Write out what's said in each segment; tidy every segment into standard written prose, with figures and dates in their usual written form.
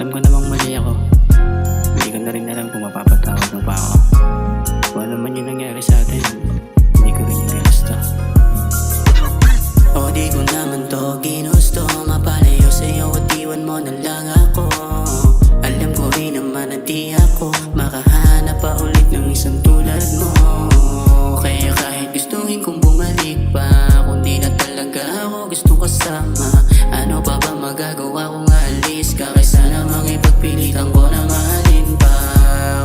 Alam ko namang mali ako. Hindi ko na rin alam kung mapapatawad mo pa ako. Kung ano man yung nangyari sa atin, hindi ko rin yung ginusto. O di ko naman to ginusto, mapalayo sa'yo at iwan mo na lang ako. Alam ko rin naman na di ako makahanap pa ulit ng isang tulad mo. Kaya kahit gustuhin kong bumalik pa, kung di na talaga ako gustong kasama, ano pa ba magagawa kung alis ka? Kaysa namang ipagpilitan ko na mahalin pa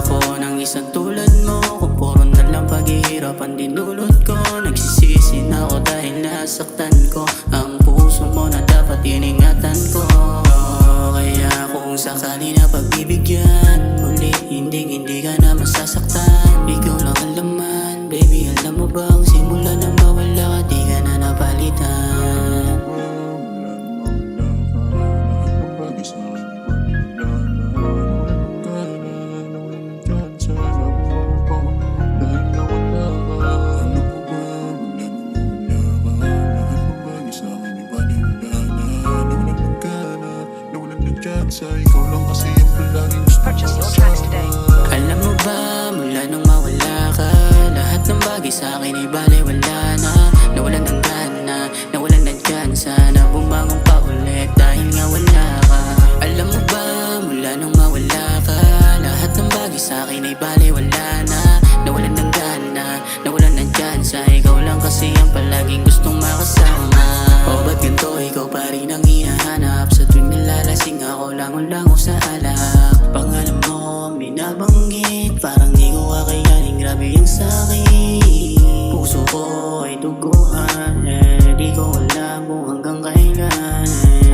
ako ng isang tulad mo. Kung puro na lang paghihirap ang dinulot ko, nagsisisi na ako dahil nasaktan ko ang puso mo na dapat iningatan ko. Kaya kung sakali na pagbibigyan muli, hindi ka na masasaktan. Ikaw lang ang laman, baby, alam mo ba ang simula na mawala ka, di ka na napalitan. Sa ikaw lang kasi yung palaging gusto ko. Alam mo ba, mula nung mawala ka, lahat ng bagay sa akin ay baliwala na. Nawalan ng gana, nawalan ng tsansa na bumangon pa ulit dahil nga wala ka. Alam mo ba, mula nung mawala ka, lahat ng bagay sa akin ay baliwala na. Nawalan ng gana, nawalan ng tsansa, ikaw lang kasi ang palaging gustong makasama. O ba't ganito, ikaw pa rin ang hinahanap? Sa tuwing nalalasing ako, langon-lango sa alak. Pangalan mo binabanggit, parang di ko kakayanin, grabe yung sakit. Puso ko ay duguan, di ko alam kung hanggang kailan.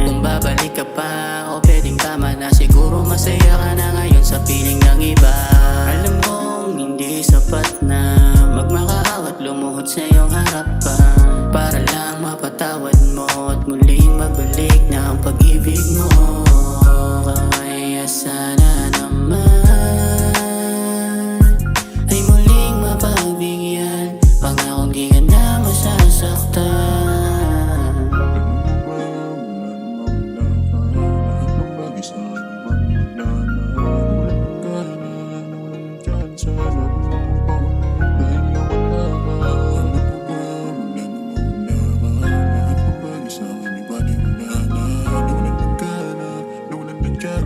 Kung babalik ka pa o pwedeng tama na, siguro masaya ka na ngayon sa piling ng iba. Alam kong hindi sapat na magmakaawa at lumuhod sa iyong harapan, para lang mapatawad mo at muling magbalik na ang pag-ibig mo. Kaya sana naman ay muling mapagbigyan, pangakong di ka na masasaktan.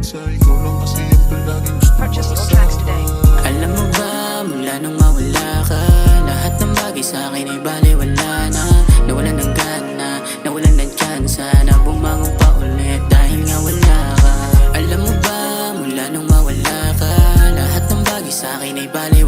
Sa ikaw lang kasi yung palaging gusto ko. Alam mo ba, mula nung mawala ka, lahat ng bagay sa akin ay baliwala na. Nawalan ng gana, nawalan ng tsansa na bumangon pa ulit dahil nga wala ka. Alam mo ba, mula nung mawala ka, lahat ng bagay sa akin ay baliwala